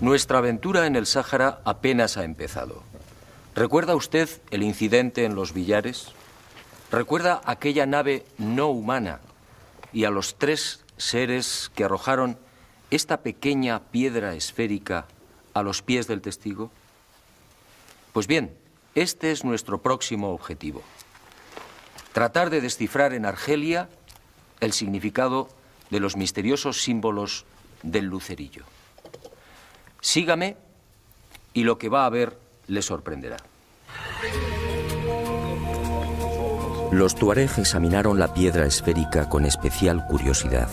Nuestra aventura en el Sáhara apenas ha empezado. ¿Recuerda usted el incidente en los Villares? ¿Recuerda aquella nave no humana y a los 3 seres que arrojaron esta pequeña piedra esférica a los pies del testigo? Pues bien, este es nuestro próximo objetivo. Tratar de descifrar en Argelia el significado de los misteriosos símbolos del lucerillo. Sígame y lo que va a ver le sorprenderá. Los tuareg examinaron la piedra esférica con especial curiosidad.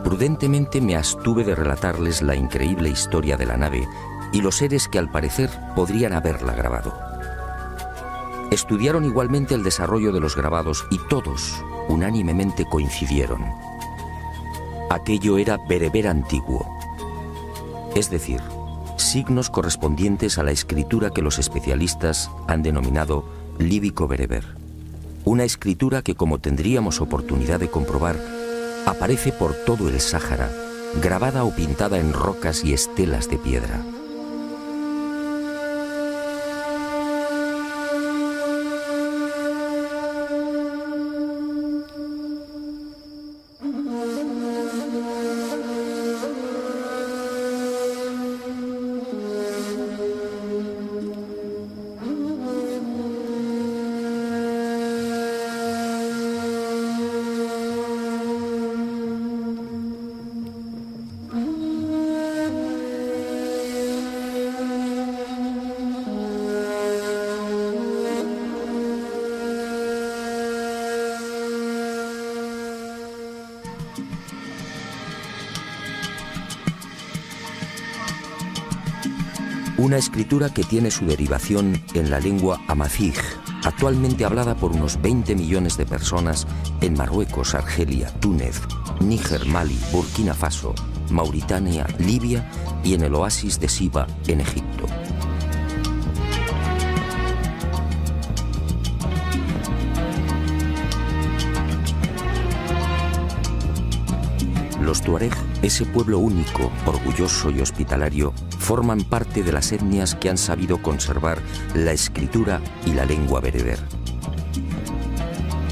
Prudentemente me abstuve de relatarles la increíble historia de la nave y los seres que al parecer podrían haberla grabado. Estudiaron igualmente el desarrollo de los grabados y todos unánimemente coincidieron. Aquello era bereber antiguo, es decir, signos correspondientes a la escritura que los especialistas han denominado líbico-bereber. Una escritura que, como tendríamos oportunidad de comprobar, aparece por todo el Sáhara, grabada o pintada en rocas y estelas de piedra. Una escritura que tiene su derivación en la lengua amazigh, actualmente hablada por unos 20 millones de personas en Marruecos, Argelia, Túnez, Níger, Mali, Burkina Faso, Mauritania, Libia y en el oasis de Siba, en Egipto. Los tuareg, ese pueblo único, orgulloso y hospitalario, forman parte de las etnias que han sabido conservar la escritura y la lengua bereber.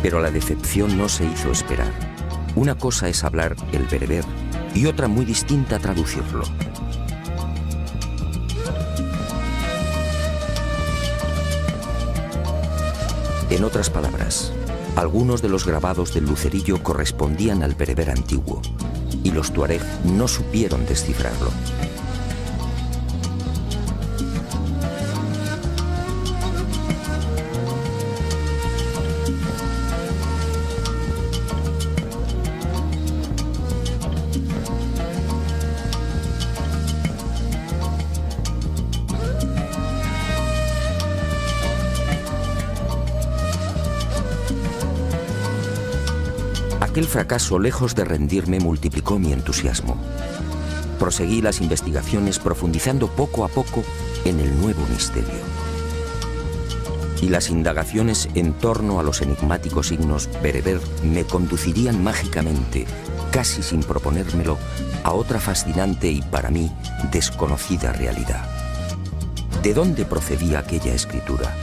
Pero la decepción no se hizo esperar. Una cosa es hablar el bereber y otra muy distinta traducirlo. En otras palabras, algunos de los grabados del lucerillo correspondían al bereber antiguo y los tuareg no supieron descifrarlo. Aquel fracaso, lejos de rendirme, multiplicó mi entusiasmo. Proseguí las investigaciones profundizando poco a poco en el nuevo misterio. Y las indagaciones en torno a los enigmáticos signos bereber me conducirían mágicamente, casi sin proponérmelo, a otra fascinante y para mí desconocida realidad. ¿De dónde procedía aquella escritura?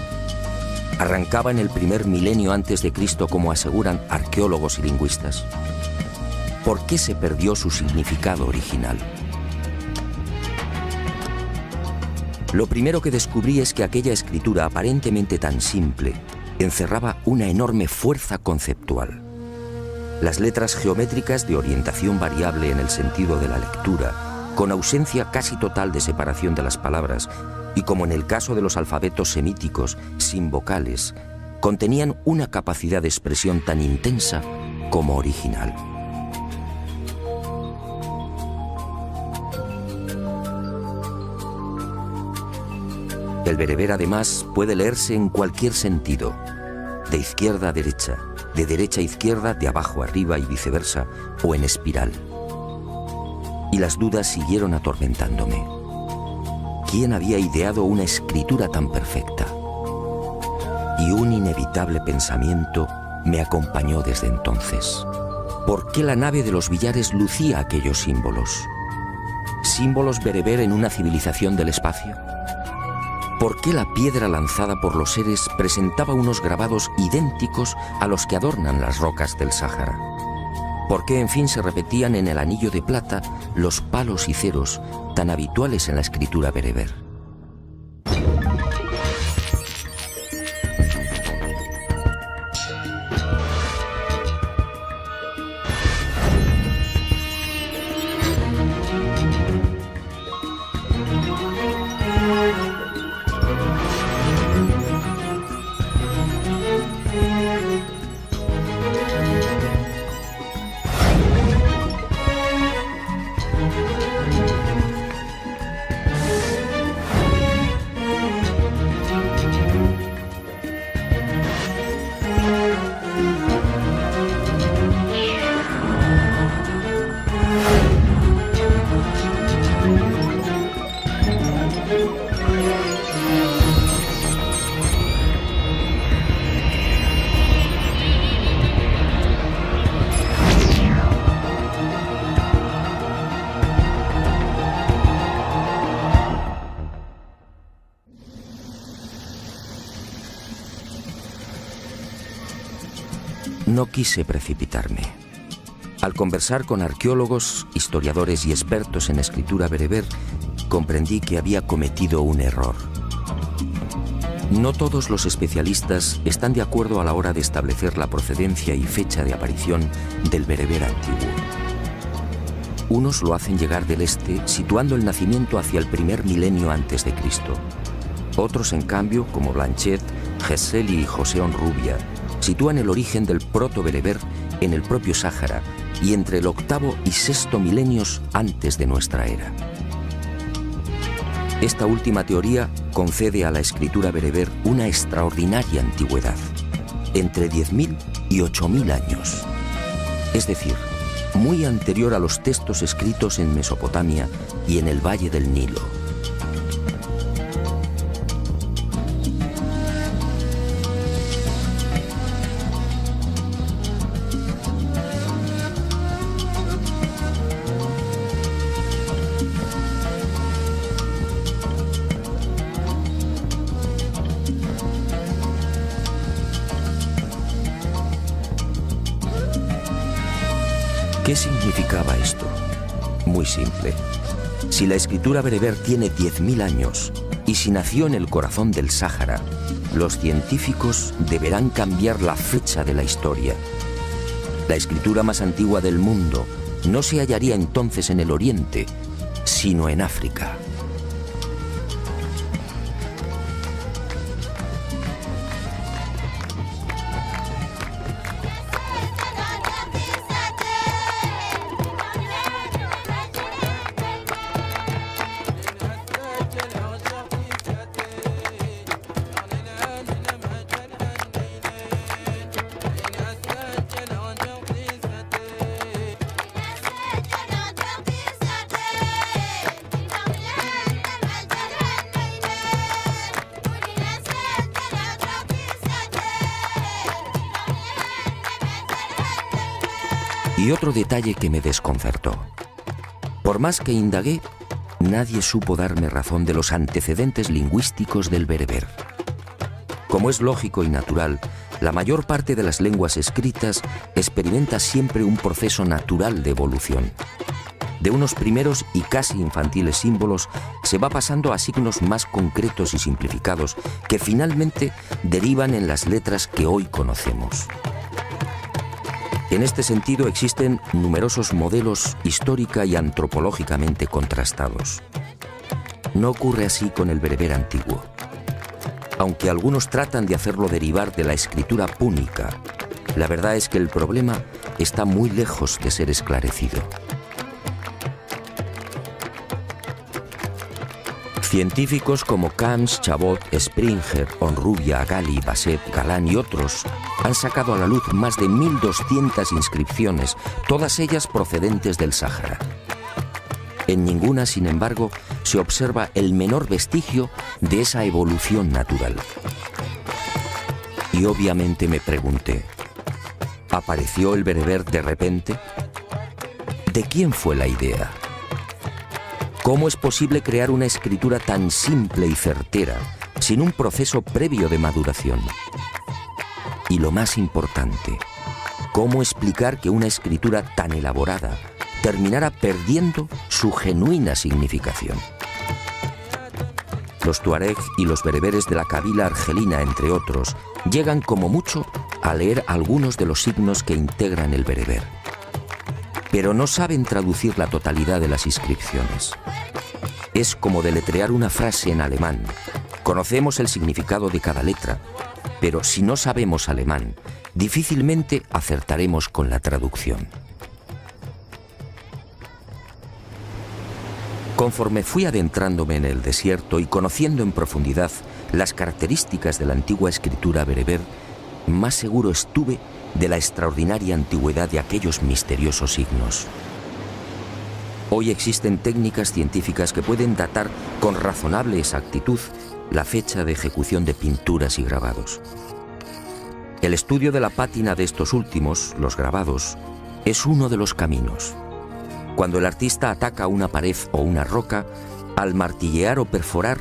¿Arrancaba en el primer milenio antes de Cristo, como aseguran arqueólogos y lingüistas? ¿Por qué se perdió su significado original? Lo primero que descubrí es que aquella escritura, aparentemente tan simple, encerraba una enorme fuerza conceptual. Las letras geométricas de orientación variable en el sentido de la lectura, con ausencia casi total de separación de las palabras, y como en el caso de los alfabetos semíticos, sin vocales, contenían una capacidad de expresión tan intensa como original. El bereber, además, puede leerse en cualquier sentido, de izquierda a derecha, de derecha a izquierda, de abajo a arriba y viceversa, o en espiral. Y las dudas siguieron atormentándome. ¿Quién había ideado una escritura tan perfecta? Y un inevitable pensamiento me acompañó desde entonces. ¿Por qué la nave de los Villares lucía aquellos símbolos? ¿Símbolos bereber en una civilización del espacio? ¿Por qué la piedra lanzada por los seres presentaba unos grabados idénticos a los que adornan las rocas del Sáhara? ¿Por qué, en fin, se repetían en el anillo de plata los palos y ceros tan habituales en la escritura bereber? No quise precipitarme. Al conversar con arqueólogos, historiadores y expertos en escritura bereber, comprendí que había cometido un error. No todos los especialistas están de acuerdo a la hora de establecer la procedencia y fecha de aparición del bereber antiguo. Unos lo hacen llegar del este, situando el nacimiento hacia el primer milenio antes de Cristo. Otros, en cambio, como Blanchet, Geseli y José Onrubia, sitúan el origen del proto-bereber en el propio Sáhara y entre el octavo y sexto milenios antes de nuestra era. Esta última teoría concede a la escritura bereber una extraordinaria antigüedad, entre 10.000 y 8.000 años, es decir, muy anterior a los textos escritos en Mesopotamia y en el Valle del Nilo. ¿Qué significaba esto? Muy simple. Si la escritura bereber tiene 10.000 años y si nació en el corazón del Sáhara, los científicos deberán cambiar la fecha de la historia. La escritura más antigua del mundo no se hallaría entonces en el Oriente, sino en África. Y otro detalle que me desconcertó. Por más que indagué, nadie supo darme razón de los antecedentes lingüísticos del bereber. Como es lógico y natural, la mayor parte de las lenguas escritas experimenta siempre un proceso natural de evolución. De unos primeros y casi infantiles símbolos se va pasando a signos más concretos y simplificados que finalmente derivan en las letras que hoy conocemos. En este sentido existen numerosos modelos histórica y antropológicamente contrastados. No ocurre así con el bereber antiguo. Aunque algunos tratan de hacerlo derivar de la escritura púnica, la verdad es que el problema está muy lejos de ser esclarecido. Científicos como Camps, Chabot, Springer, Onrubia, Gali, Basset, Galán y otros han sacado a la luz más de 1.200 inscripciones, todas ellas procedentes del Sáhara. En ninguna, sin embargo, se observa el menor vestigio de esa evolución natural. Y obviamente me pregunté, ¿apareció el bereber de repente? ¿De quién fue la idea? ¿Cómo es posible crear una escritura tan simple y certera sin un proceso previo de maduración? Y lo más importante, ¿cómo explicar que una escritura tan elaborada terminara perdiendo su genuina significación? Los tuareg y los bereberes de la Kabila argelina, entre otros, llegan como mucho a leer algunos de los signos que integran el bereber, pero no saben traducir la totalidad de las inscripciones. Es como deletrear una frase en alemán. Conocemos el significado de cada letra, pero si no sabemos alemán, difícilmente acertaremos con la traducción. Conforme fui adentrándome en el desierto y conociendo en profundidad las características de la antigua escritura bereber, más seguro estuve de la extraordinaria antigüedad de aquellos misteriosos signos. Hoy existen técnicas científicas que pueden datar con razonable exactitud la fecha de ejecución de pinturas y grabados. El estudio de la pátina de estos últimos, los grabados, es uno de los caminos. Cuando el artista ataca una pared o una roca, al martillear o perforar,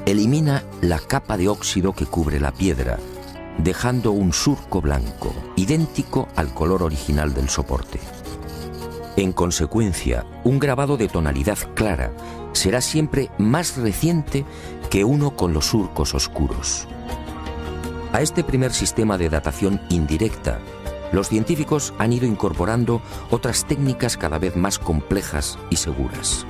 elimina la capa de óxido que cubre la piedra, dejando un surco blanco, idéntico al color original del soporte. En consecuencia, un grabado de tonalidad clara será siempre más reciente que uno con los surcos oscuros. A este primer sistema de datación indirecta, los científicos han ido incorporando otras técnicas cada vez más complejas y seguras.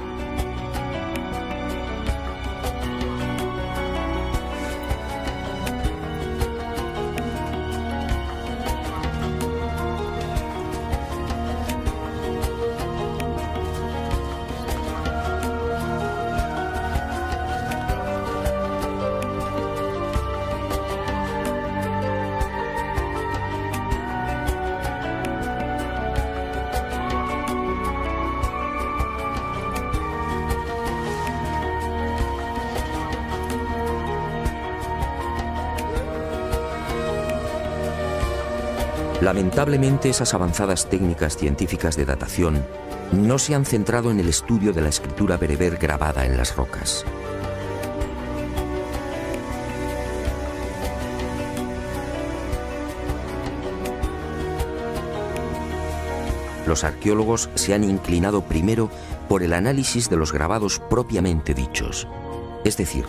Lamentablemente, esas avanzadas técnicas científicas de datación no se han centrado en el estudio de la escritura bereber grabada en las rocas. Los arqueólogos se han inclinado primero por el análisis de los grabados propiamente dichos, es decir,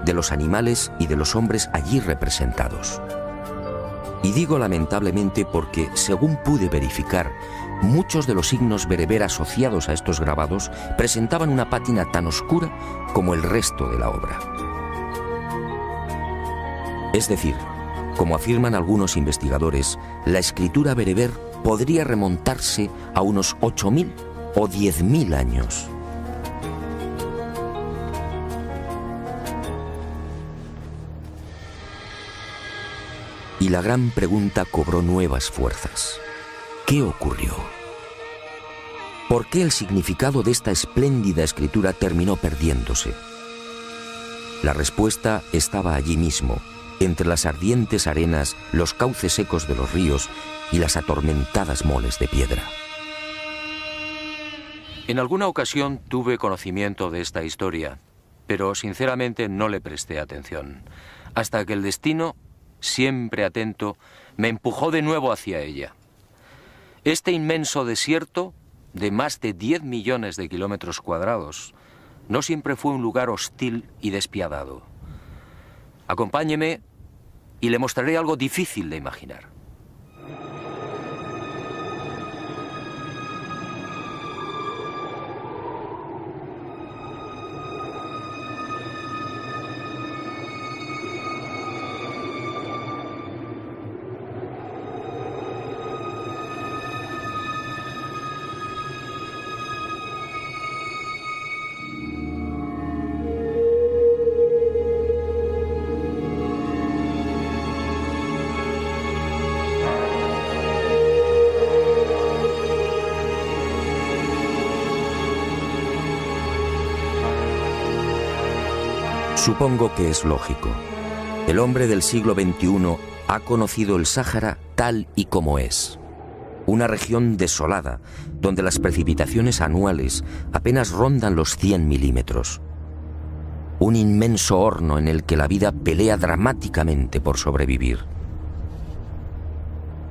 de los animales y de los hombres allí representados. Y digo lamentablemente porque, según pude verificar, muchos de los signos bereber asociados a estos grabados presentaban una pátina tan oscura como el resto de la obra. Es decir, como afirman algunos investigadores, la escritura bereber podría remontarse a unos 8.000 o 10.000 años. Y la gran pregunta cobró nuevas fuerzas. ¿Qué ocurrió? ¿Por qué el significado de esta espléndida escritura terminó perdiéndose? La respuesta estaba allí mismo, entre las ardientes arenas, los cauces secos de los ríos y las atormentadas moles de piedra. En alguna ocasión tuve conocimiento de esta historia, pero sinceramente no le presté atención, hasta que el destino, siempre atento, me empujó de nuevo hacia ella. Este inmenso desierto, de más de 10 millones de kilómetros cuadrados, no siempre fue un lugar hostil y despiadado. Acompáñeme y le mostraré algo difícil de imaginar. Supongo que es lógico. El hombre del siglo XXI ha conocido el Sáhara tal y como es. una región desolada, donde las precipitaciones anuales apenas rondan los 100 milímetros. Un inmenso horno en el que la vida pelea dramáticamente por sobrevivir.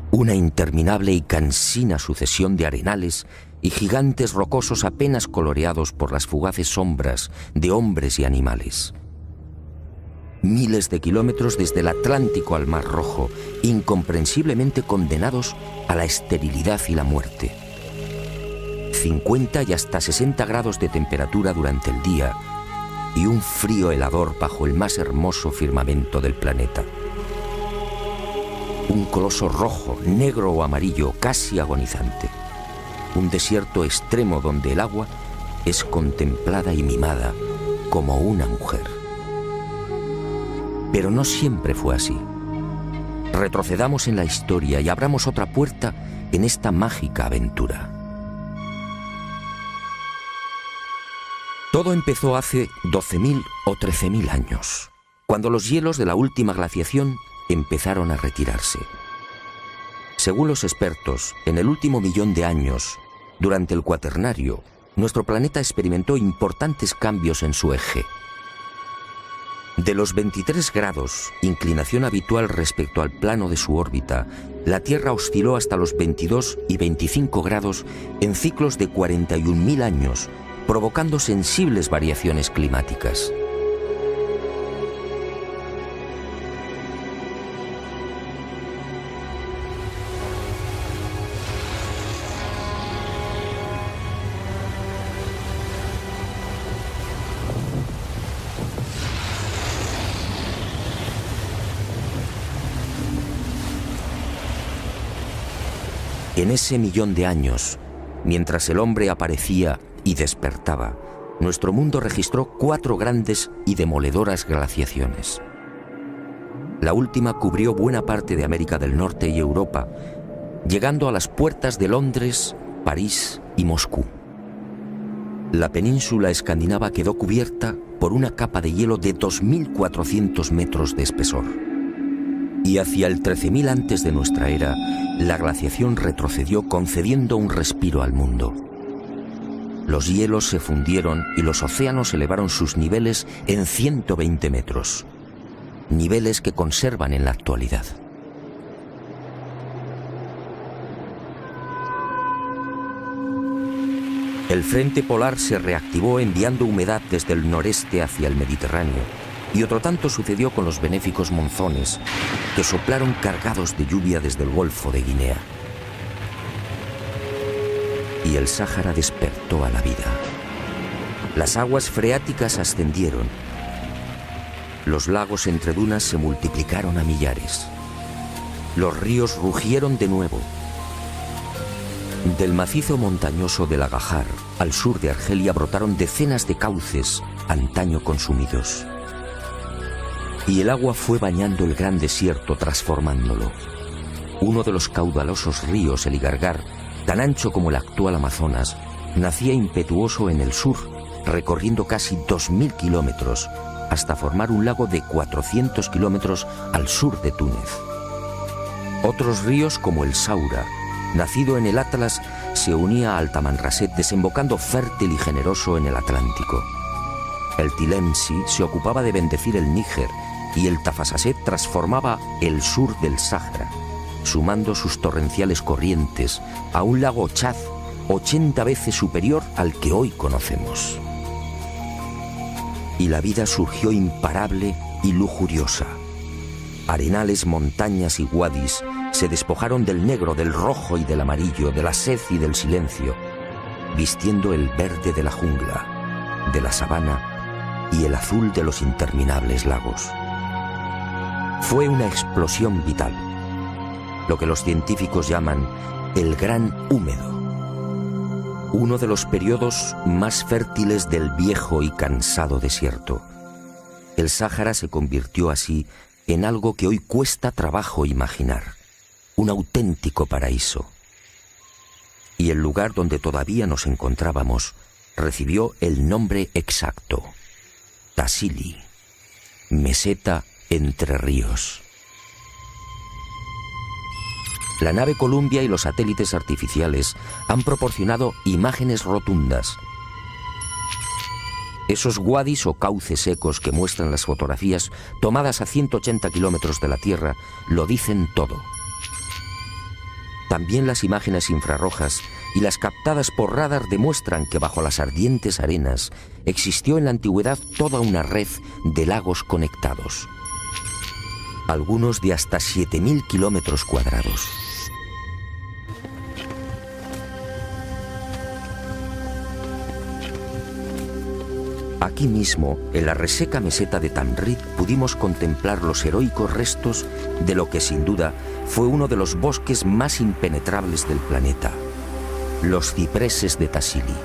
Una interminable y cansina sucesión de arenales y gigantes rocosos apenas coloreados por las fugaces sombras de hombres y animales. Miles de kilómetros desde el Atlántico al Mar Rojo, incomprensiblemente condenados a la esterilidad y la muerte. 50 y hasta 60 grados de temperatura durante el día y un frío helador bajo el más hermoso firmamento del planeta. Un coloso rojo, negro o amarillo, casi agonizante. Un desierto extremo donde el agua es contemplada y mimada como una mujer. Pero no siempre fue así. Retrocedamos en la historia y abramos otra puerta en esta mágica aventura. Todo empezó hace 12.000 o 13.000 años, cuando los hielos de la última glaciación empezaron a retirarse. Según los expertos, en el último millón de años, durante el Cuaternario, nuestro planeta experimentó importantes cambios en su eje. De los 23 grados, inclinación habitual respecto al plano de su órbita, la Tierra osciló hasta los 22 y 25 grados en ciclos de 41.000 años, provocando sensibles variaciones climáticas. En ese millón de años, mientras el hombre aparecía y despertaba, nuestro mundo registró 4 grandes y demoledoras glaciaciones. La última cubrió buena parte de América del Norte y Europa, llegando a las puertas de Londres, París y Moscú. La península escandinava quedó cubierta por una capa de hielo de 2.400 metros de espesor. Y hacia el 13.000 antes de nuestra era, la glaciación retrocedió concediendo un respiro al mundo. Los hielos se fundieron y los océanos elevaron sus niveles en 120 metros, niveles que conservan en la actualidad. El frente polar se reactivó enviando humedad desde el noreste hacia el Mediterráneo, y otro tanto sucedió con los benéficos monzones, que soplaron cargados de lluvia desde el Golfo de Guinea. Y el Sáhara despertó a la vida. Las aguas freáticas ascendieron. Los lagos entre dunas se multiplicaron a millares. Los ríos rugieron de nuevo. Del macizo montañoso del Agajar al sur de Argelia brotaron decenas de cauces antaño consumidos. Y el agua fue bañando el gran desierto, transformándolo. Uno de los caudalosos ríos, el Igargar, tan ancho como el actual Amazonas, nacía impetuoso en el sur, recorriendo casi 2.000 kilómetros, hasta formar un lago de 400 kilómetros al sur de Túnez. Otros ríos, como el Saura, nacido en el Atlas, se unía al Tamanrasset, desembocando fértil y generoso en el Atlántico. El Tilemsi se ocupaba de bendecir el Níger, y el Tafasaset transformaba el sur del Sáhara, sumando sus torrenciales corrientes a un lago Chad 80 veces superior al que hoy conocemos. Y la vida surgió imparable y lujuriosa. Arenales, montañas y wadis se despojaron del negro, del rojo y del amarillo, de la sed y del silencio, vistiendo el verde de la jungla, de la sabana y el azul de los interminables lagos. Fue una explosión vital, lo que los científicos llaman el Gran Húmedo, uno de los periodos más fértiles del viejo y cansado desierto. El Sáhara se convirtió así en algo que hoy cuesta trabajo imaginar, un auténtico paraíso. Y el lugar donde todavía nos encontrábamos recibió el nombre exacto: Tassili, meseta entre ríos. La nave Columbia y los satélites artificiales han proporcionado imágenes rotundas. Esos wadis o cauces secos que muestran las fotografías tomadas a 180 kilómetros de la Tierra lo dicen todo. También las imágenes infrarrojas y las captadas por radar demuestran que bajo las ardientes arenas existió en la antigüedad toda una red de lagos conectados, algunos de hasta 7.000 kilómetros cuadrados. Aquí mismo, en la reseca meseta de Tamrit, pudimos contemplar los heroicos restos de lo que sin duda fue uno de los bosques más impenetrables del planeta, los cipreses de Tassili.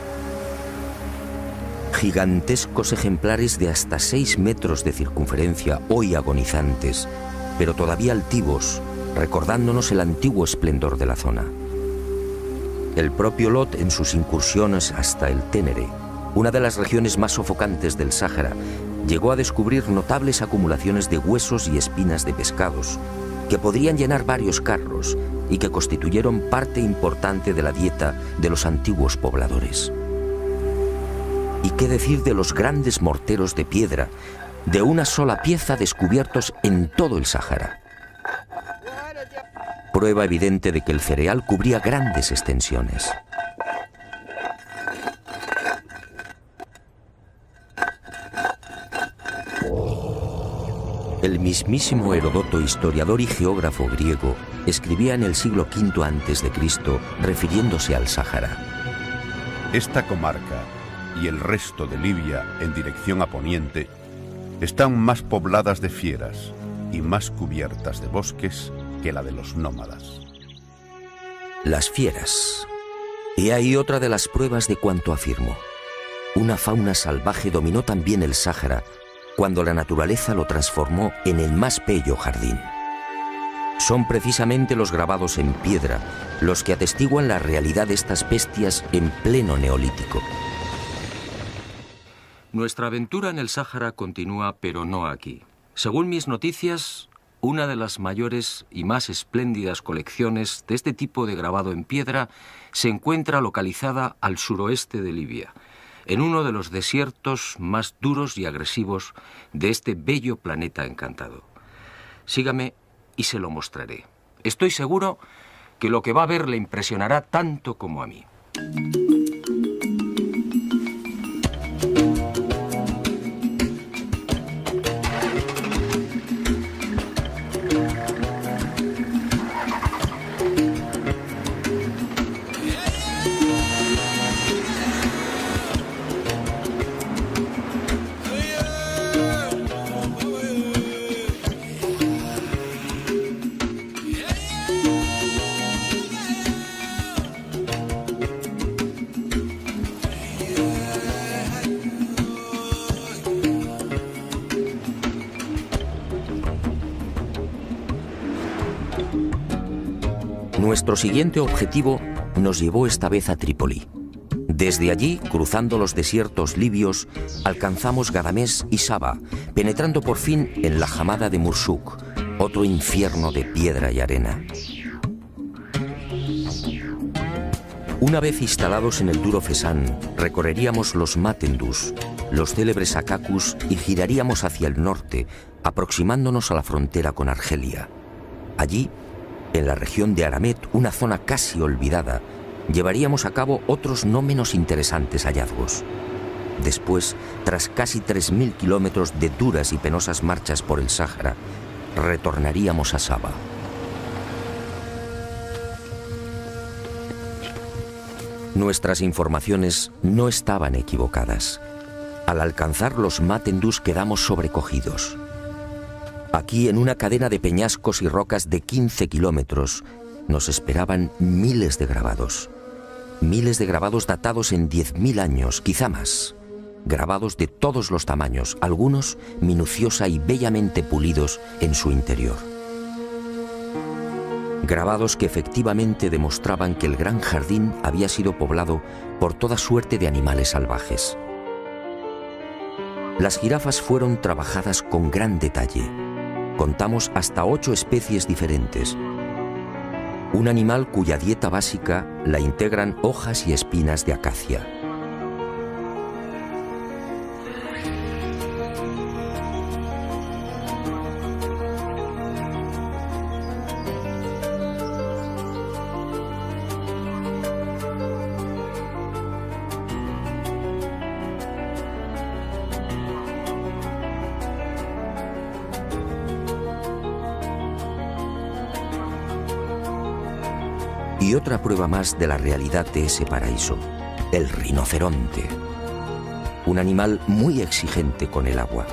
Gigantescos ejemplares de hasta 6 metros de circunferencia, hoy agonizantes, pero todavía altivos, recordándonos el antiguo esplendor de la zona. El propio Lot, en sus incursiones hasta el Ténere, una de las regiones más sofocantes del Sáhara, llegó a descubrir notables acumulaciones de huesos y espinas de pescados que podrían llenar varios carros y que constituyeron parte importante de la dieta de los antiguos pobladores. ¿Y qué decir de los grandes morteros de piedra de una sola pieza descubiertos en todo el Sáhara? Prueba evidente de que el cereal cubría grandes extensiones. El mismísimo Heródoto, historiador y geógrafo griego, escribía en el siglo V a.C., refiriéndose al Sáhara: esta comarca y el resto de Libia en dirección a poniente están más pobladas de fieras y más cubiertas de bosques que la de los nómadas. Las fieras. He ahí otra de las pruebas de cuanto afirmo. Una fauna salvaje dominó también el Sáhara cuando la naturaleza lo transformó en el más bello jardín. Son precisamente los grabados en piedra los que atestiguan la realidad de estas bestias en pleno neolítico. Nuestra aventura en el Sáhara continúa, pero no aquí. Según mis noticias, una de las mayores y más espléndidas colecciones de este tipo de grabado en piedra se encuentra localizada al suroeste de Libia, en uno de los desiertos más duros y agresivos de este bello planeta encantado. Sígame y se lo mostraré. Estoy seguro que lo que va a ver le impresionará tanto como a mí. Nuestro siguiente objetivo nos llevó esta vez a Trípoli. Desde allí, cruzando los desiertos libios, alcanzamos Gadamés y Saba, penetrando por fin en la Hamada de Mursuk, otro infierno de piedra y arena. Una vez instalados en el duro Fesán, recorreríamos los Matendus, los célebres Akakus, y giraríamos hacia el norte, aproximándonos a la frontera con Argelia. Allí, en la región de Aramet, una zona casi olvidada, llevaríamos a cabo otros no menos interesantes hallazgos. Después, tras casi 3.000 kilómetros de duras y penosas marchas por el Sáhara, retornaríamos a Saba. Nuestras informaciones no estaban equivocadas. Al alcanzar los Matendus quedamos sobrecogidos. Aquí, en una cadena de peñascos y rocas de 15 kilómetros, nos esperaban miles de grabados. Miles de grabados datados en 10.000 años, quizá más. Grabados de todos los tamaños, algunos minuciosa y bellamente pulidos en su interior. Grabados que efectivamente demostraban que el gran jardín había sido poblado por toda suerte de animales salvajes. Las jirafas fueron trabajadas con gran detalle. Contamos hasta 8 especies diferentes. un animal cuya dieta básica la integran hojas y espinas de acacia. Y otra prueba más de la realidad de ese paraíso, el rinoceronte, un animal muy exigente con el agua.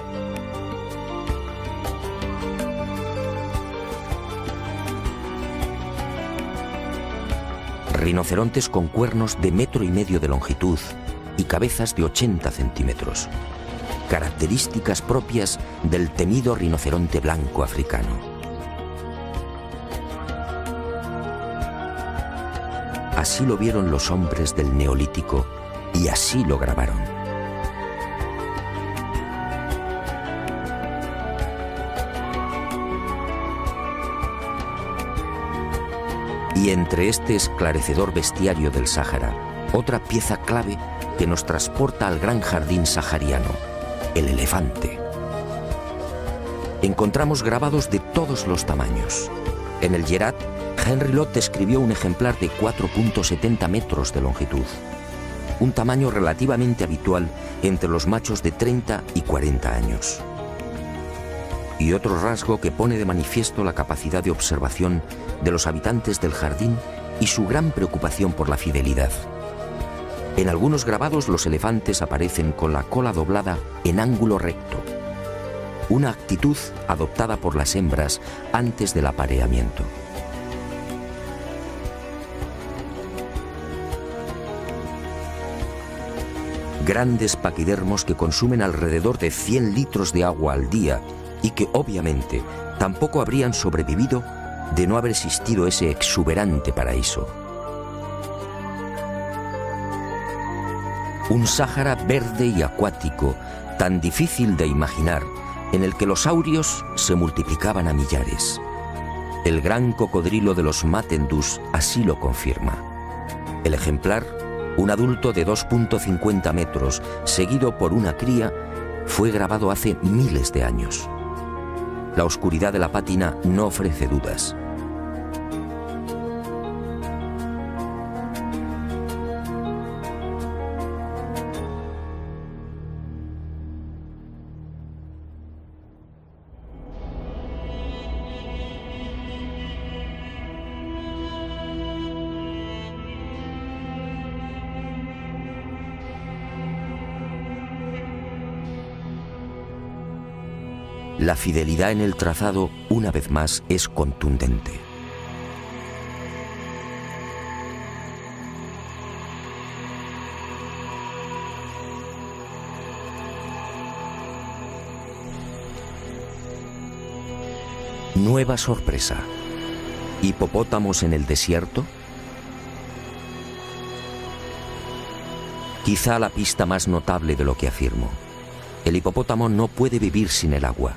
Rinocerontes con cuernos de 1,5 metros de longitud y cabezas de 80 centímetros, características propias del temido rinoceronte blanco africano. Así lo vieron los hombres del Neolítico y así lo grabaron. Y entre este esclarecedor bestiario del Sáhara, otra pieza clave que nos transporta al gran jardín sahariano, el elefante. Encontramos grabados de todos los tamaños. En el Yerat, Henry Lott describió un ejemplar de 4,70 metros de longitud, un tamaño relativamente habitual entre los machos de 30 y 40 años. Y otro rasgo que pone de manifiesto la capacidad de observación de los habitantes del jardín y su gran preocupación por la fidelidad. En algunos grabados los elefantes aparecen con la cola doblada en ángulo recto, una actitud adoptada por las hembras antes del apareamiento. Grandes paquidermos que consumen alrededor de 100 litros de agua al día y que obviamente tampoco habrían sobrevivido de no haber existido ese exuberante paraíso. Un Sáhara verde y acuático, tan difícil de imaginar, en el que los saurios se multiplicaban a millares. El gran cocodrilo de los Matendus así lo confirma. El ejemplar, un adulto de 2,50 metros, seguido por una cría, fue grabado hace miles de años. La oscuridad de la pátina no ofrece dudas. La fidelidad en el trazado, una vez más, es contundente. Nueva sorpresa. ¿Hipopótamos en el desierto? Quizá la pista más notable de lo que afirmo. El hipopótamo no puede vivir sin el agua.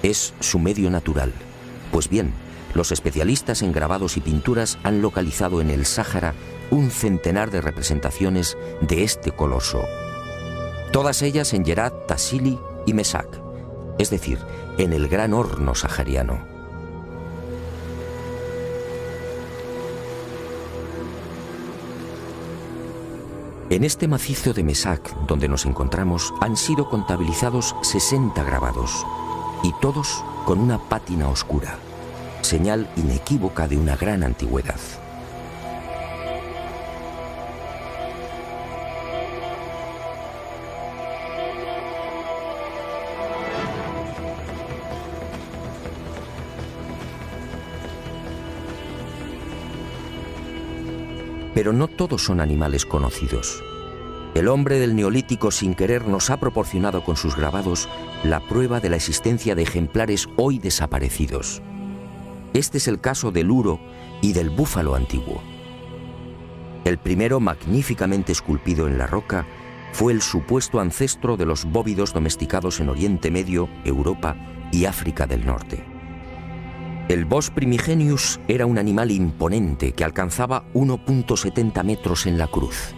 Es su medio natural. Pues bien, los especialistas en grabados y pinturas han localizado en el Sáhara un centenar de representaciones de este coloso. Todas ellas en Yerat, Tassili y Mesak, es decir, en el gran horno sahariano. En este macizo de Mesak, donde nos encontramos, han sido contabilizados 60 grabados, y todos con una pátina oscura, señal inequívoca de una gran antigüedad. Pero no todos son animales conocidos. El hombre del Neolítico sin querer nos ha proporcionado con sus grabados la prueba de la existencia de ejemplares hoy desaparecidos. Este es el caso del uro y del búfalo antiguo. El primero, magníficamente esculpido en la roca, fue el supuesto ancestro de los bóvidos domesticados en Oriente Medio, Europa y África del Norte. El Bos primigenius era un animal imponente que alcanzaba 1,70 metros en la cruz.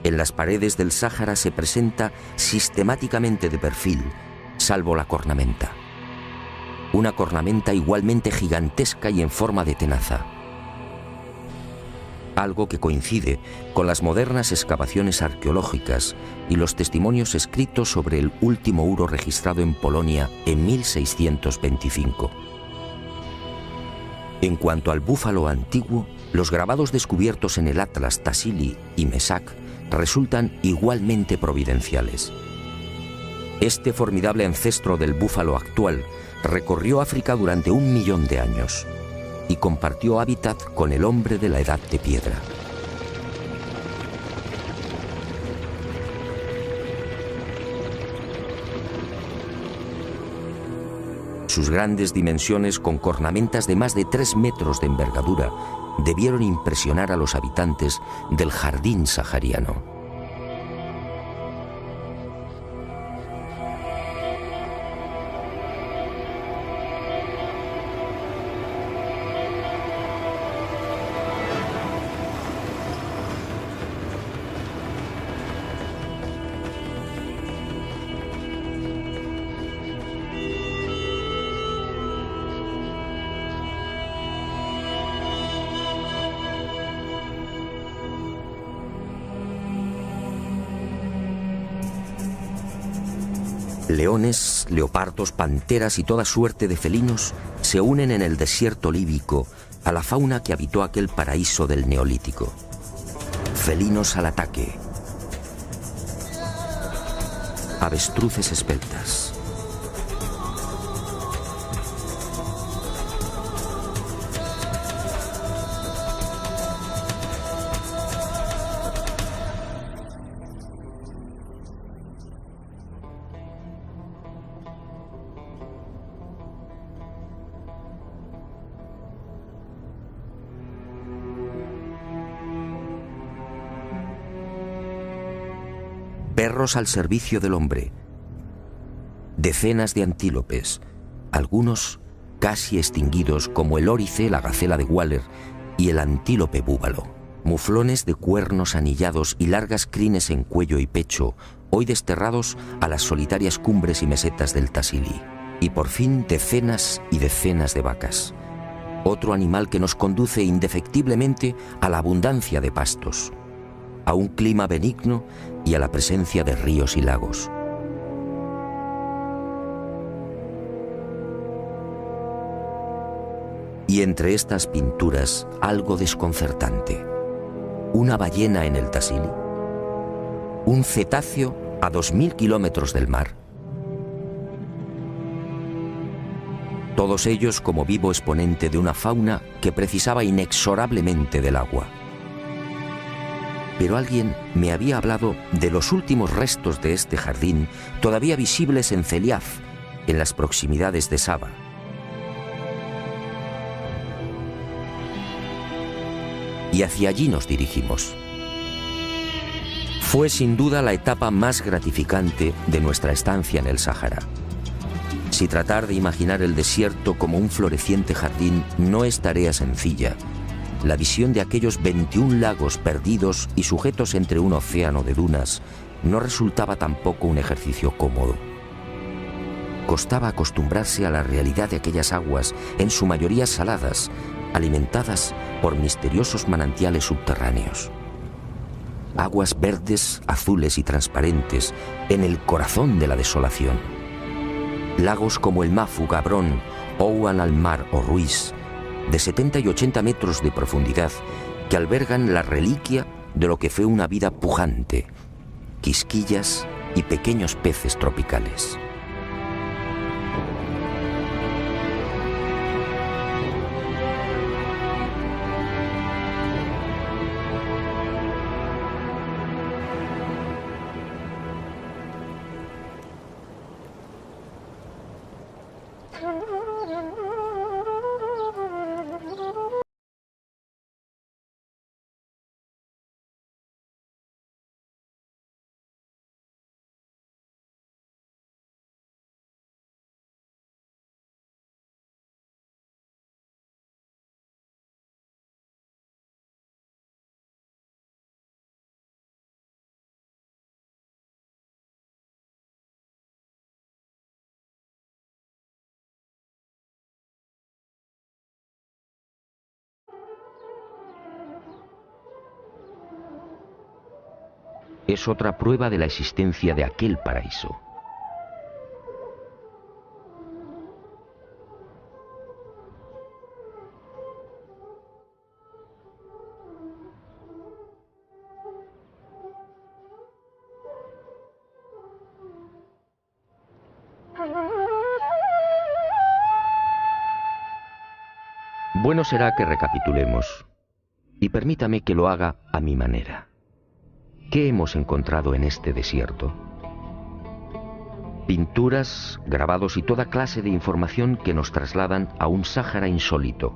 En las paredes del Sáhara se presenta sistemáticamente de perfil, salvo la cornamenta. Una cornamenta igualmente gigantesca y en forma de tenaza. Algo que coincide con las modernas excavaciones arqueológicas y los testimonios escritos sobre el último uro registrado en Polonia en 1625. En cuanto al búfalo antiguo, los grabados descubiertos en el Atlas Tassili y Mesak resultan igualmente providenciales. Este formidable ancestro del búfalo actual recorrió África durante 1 millón de años y compartió hábitat con el hombre de la Edad de Piedra. Sus grandes dimensiones, con cornamentas de más de 3 metros de envergadura, debieron impresionar a los habitantes del jardín sahariano. Leones, leopardos, panteras y toda suerte de felinos se unen en el desierto líbico a la fauna que habitó aquel paraíso del Neolítico. Felinos al ataque. Avestruces esbeltas. Perros al servicio del hombre. Decenas de antílopes, algunos casi extinguidos como el órice, la gacela de Waller y el antílope búbalo. Muflones de cuernos anillados y largas crines en cuello y pecho, hoy desterrados a las solitarias cumbres y mesetas del Tassili. Y por fin decenas y decenas de vacas. Otro animal que nos conduce indefectiblemente a la abundancia de pastos, a un clima benigno y a la presencia de ríos y lagos. Y entre estas pinturas, algo desconcertante. Una ballena en el Tassili, un cetáceo a 2000 kilómetros del mar. Todos ellos como vivo exponente de una fauna que precisaba inexorablemente del agua. Pero alguien me había hablado de los últimos restos de este jardín todavía visibles en Celiaz, en las proximidades de Saba. Y hacia allí nos dirigimos. Fue sin duda la etapa más gratificante de nuestra estancia en el Sáhara. Si tratar de imaginar el desierto como un floreciente jardín no es tarea sencilla, la visión de aquellos 21 lagos perdidos y sujetos entre un océano de dunas no resultaba tampoco un ejercicio cómodo. Costaba acostumbrarse a la realidad de aquellas aguas, en su mayoría saladas, alimentadas por misteriosos manantiales subterráneos. Aguas verdes, azules y transparentes en el corazón de la desolación. Lagos como el Mafu, Gabrón, Ouan al-Mar o Ruiz, de 70 y 80 metros de profundidad, que albergan la reliquia de lo que fue una vida pujante, quisquillas y pequeños peces tropicales. es otra prueba de la existencia de aquel paraíso. Bueno será que recapitulemos, y permítame que lo haga a mi manera. ¿Qué hemos encontrado en este desierto? Pinturas, grabados y toda clase de información que nos trasladan a un Sáhara insólito,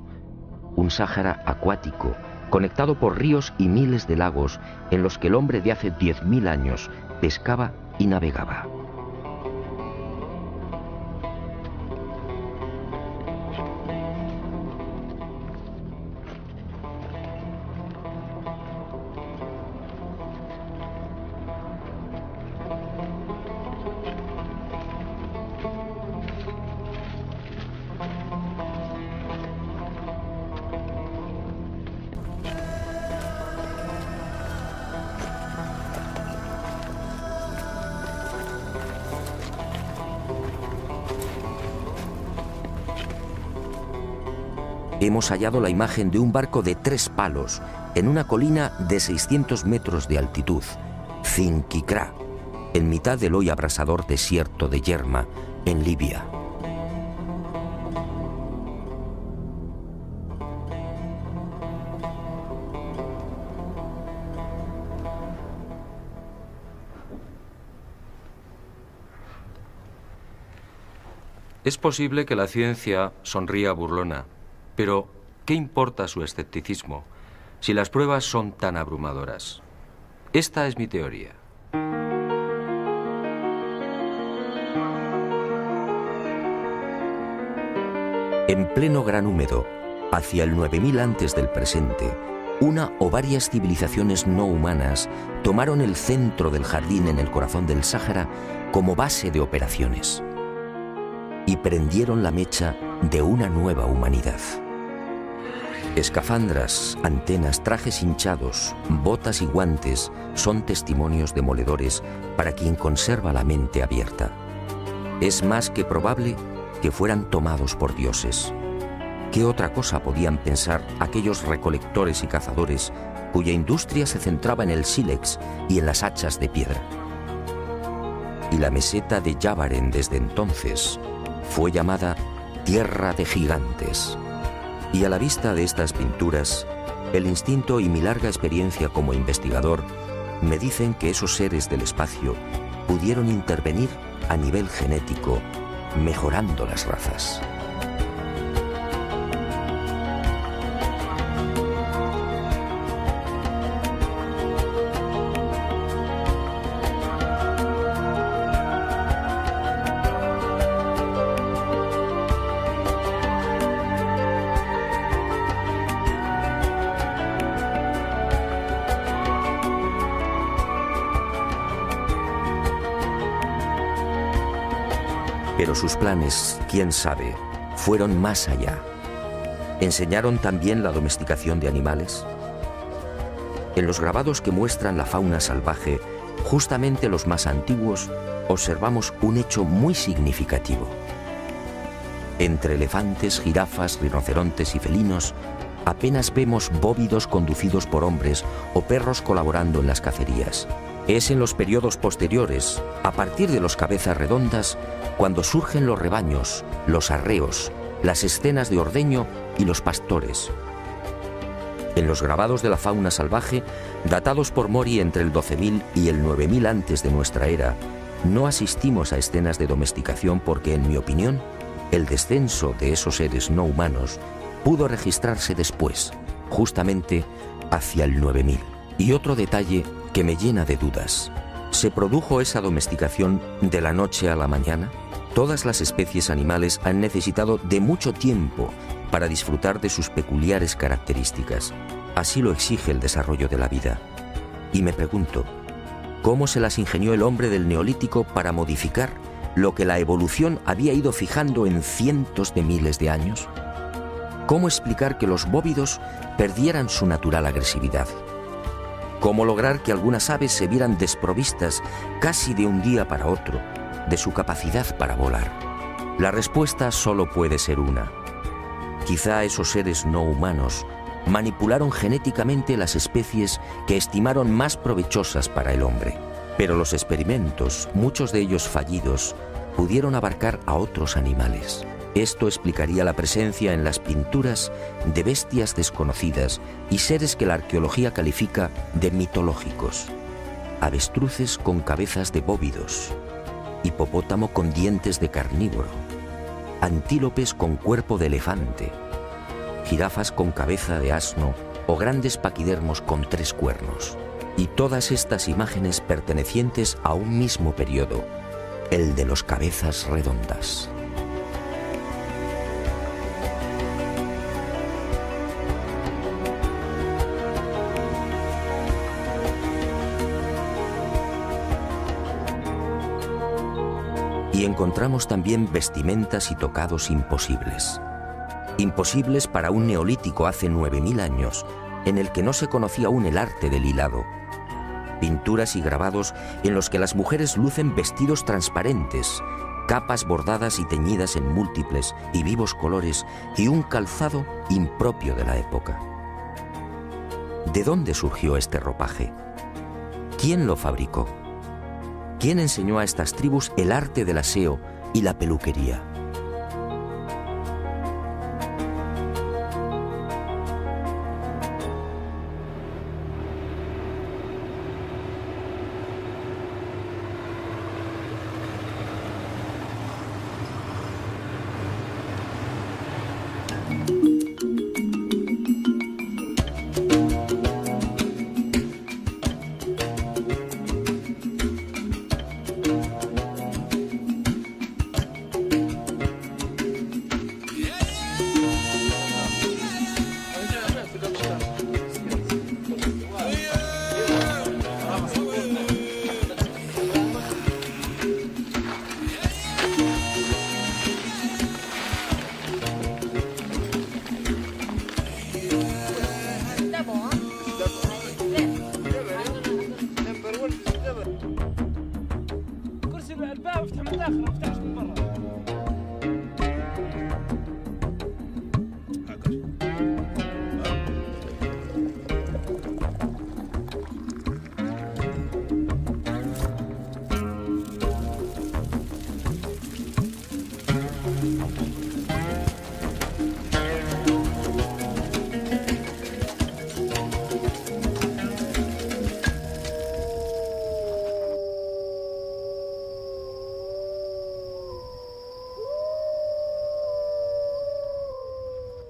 un Sáhara acuático, conectado por ríos y miles de lagos en los que el hombre de hace 10.000 años pescaba y navegaba. Hemos hallado la imagen de un barco de 3 palos en una colina de 600 metros de altitud, Zinquicrá, en mitad del hoy abrasador desierto de Yerma, en Libia. Es posible que la ciencia sonría burlona, pero ¿qué importa su escepticismo si las pruebas son tan abrumadoras? Esta es mi teoría. En pleno Gran Húmedo, hacia el 9000 antes del presente, una o varias civilizaciones no humanas tomaron el centro del jardín en el corazón del Sáhara como base de operaciones y prendieron la mecha de una nueva humanidad. Escafandras, antenas, trajes hinchados, botas y guantes son testimonios demoledores para quien conserva la mente abierta. Es más que probable que fueran tomados por dioses. ¿Qué otra cosa podían pensar aquellos recolectores y cazadores cuya industria se centraba en el sílex y en las hachas de piedra? Y la meseta de Yavaren desde entonces fue llamada Tierra de Gigantes. Y a la vista de estas pinturas, el instinto y mi larga experiencia como investigador me dicen que esos seres del espacio pudieron intervenir a nivel genético, mejorando las razas. Pero sus planes, quién sabe, fueron más allá. ¿Enseñaron también la domesticación de animales? En los grabados que muestran la fauna salvaje, justamente los más antiguos, observamos un hecho muy significativo. Entre elefantes, jirafas, rinocerontes y felinos, apenas vemos bóvidos conducidos por hombres o perros colaborando en las cacerías. Es en los periodos posteriores, a partir de los cabezas redondas, cuando surgen los rebaños, los arreos, las escenas de ordeño y los pastores. En los grabados de la fauna salvaje, datados por Mori entre el 12.000 y el 9.000 antes de nuestra era, no asistimos a escenas de domesticación porque, en mi opinión, el descenso de esos seres no humanos pudo registrarse después, justamente hacia el 9.000. Y otro detalle que me llena de dudas: ¿se produjo esa domesticación de la noche a la mañana? Todas las especies animales han necesitado de mucho tiempo para disfrutar de sus peculiares características. Así lo exige el desarrollo de la vida. Y me pregunto, ¿cómo se las ingenió el hombre del Neolítico para modificar lo que la evolución había ido fijando en cientos de miles de años? ¿Cómo explicar que los bóvidos perdieran su natural agresividad? ¿Cómo lograr que algunas aves se vieran desprovistas casi de un día para otro de su capacidad para volar? La respuesta solo puede ser una. Quizá esos seres no humanos manipularon genéticamente las especies que estimaron más provechosas para el hombre. Pero los experimentos, muchos de ellos fallidos, pudieron abarcar a otros animales. Esto explicaría la presencia en las pinturas de bestias desconocidas y seres que la arqueología califica de mitológicos. Avestruces con cabezas de bóvidos, hipopótamo con dientes de carnívoro, antílopes con cuerpo de elefante, jirafas con cabeza de asno o grandes paquidermos con 3 cuernos. Y todas estas imágenes pertenecientes a un mismo periodo, el de los cabezas redondas. Y encontramos también vestimentas y tocados imposibles. Imposibles para un neolítico hace 9000 años, en el que no se conocía aún el arte del hilado. Pinturas y grabados en los que las mujeres lucen vestidos transparentes, capas bordadas y teñidas en múltiples y vivos colores y un calzado impropio de la época. ¿De dónde surgió este ropaje? ¿Quién lo fabricó? ¿Quién enseñó a estas tribus el arte del aseo y la peluquería?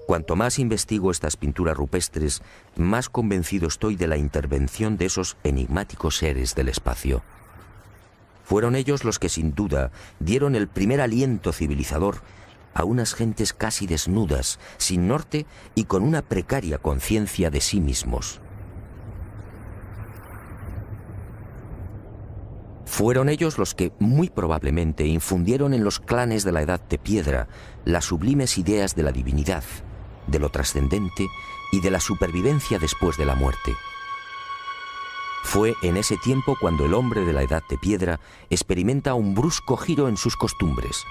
Cuanto más investigo estas pinturas rupestres, más convencido estoy de la intervención de esos enigmáticos seres del espacio. Fueron ellos los que sin duda dieron el primer aliento civilizador a unas gentes casi desnudas, sin norte y con una precaria conciencia de sí mismos. Fueron ellos los que, muy probablemente, infundieron en los clanes de la Edad de Piedra las sublimes ideas de la divinidad, de lo trascendente y de la supervivencia después de la muerte. Fue en ese tiempo cuando el hombre de la Edad de Piedra experimenta un brusco giro en sus costumbres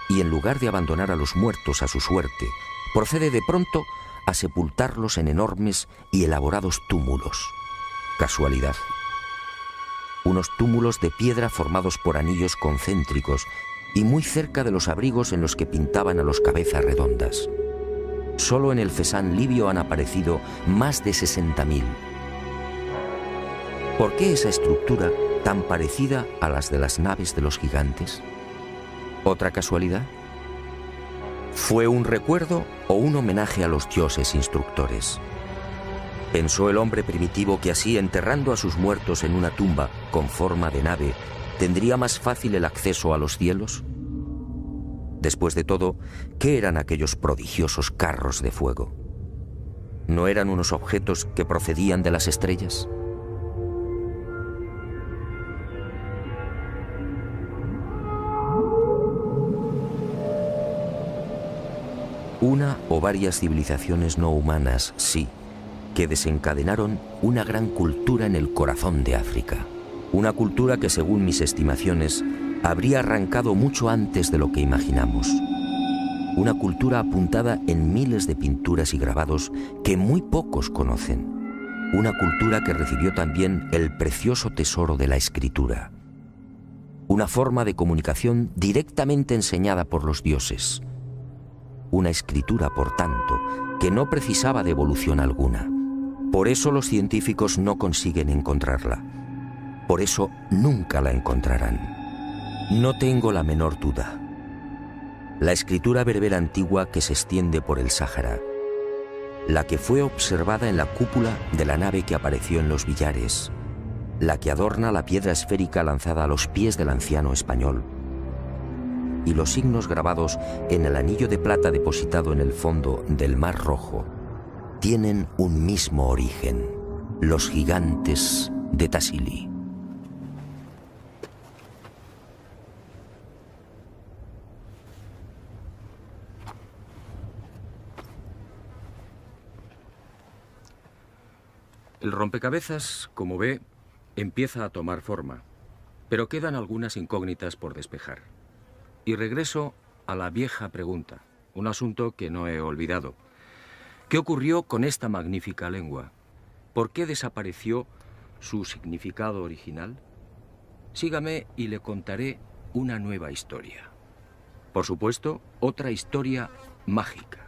y en lugar de abandonar a los muertos a su suerte, procede de pronto a sepultarlos en enormes y elaborados túmulos. Casualidad. Unos túmulos de piedra formados por anillos concéntricos y muy cerca de los abrigos en los que pintaban a los cabezas redondas. Solo en el Fesán libio han aparecido más de 60.000. ¿Por qué esa estructura tan parecida a las de las naves de los gigantes? ¿Otra casualidad? ¿Fue un recuerdo o un homenaje a los dioses instructores? ¿Pensó el hombre primitivo que así, enterrando a sus muertos en una tumba con forma de nave, tendría más fácil el acceso a los cielos? Después de todo, ¿qué eran aquellos prodigiosos carros de fuego? ¿No eran unos objetos que procedían de las estrellas? Una o varias civilizaciones no humanas, sí, que desencadenaron una gran cultura en el corazón de África. Una cultura que, según mis estimaciones, habría arrancado mucho antes de lo que imaginamos. Una cultura apuntada en miles de pinturas y grabados que muy pocos conocen. Una cultura que recibió también el precioso tesoro de la escritura. Una forma de comunicación directamente enseñada por los dioses. Una escritura, por tanto, que no precisaba de evolución alguna. Por eso los científicos no consiguen encontrarla. Por eso nunca la encontrarán. No tengo la menor duda. La escritura berbera antigua que se extiende por el Sáhara, la que fue observada en la cúpula de la nave que apareció en los billares, la que adorna la piedra esférica lanzada a los pies del anciano español, y los signos grabados en el anillo de plata depositado en el fondo del Mar Rojo, tienen un mismo origen: los gigantes de Tassili. El rompecabezas, como ve, empieza a tomar forma, pero quedan algunas incógnitas por despejar. Y regreso a la vieja pregunta, un asunto que no he olvidado. ¿Qué ocurrió con esta magnífica lengua? ¿Por qué desapareció su significado original? Sígame y le contaré una nueva historia. Por supuesto, otra historia mágica.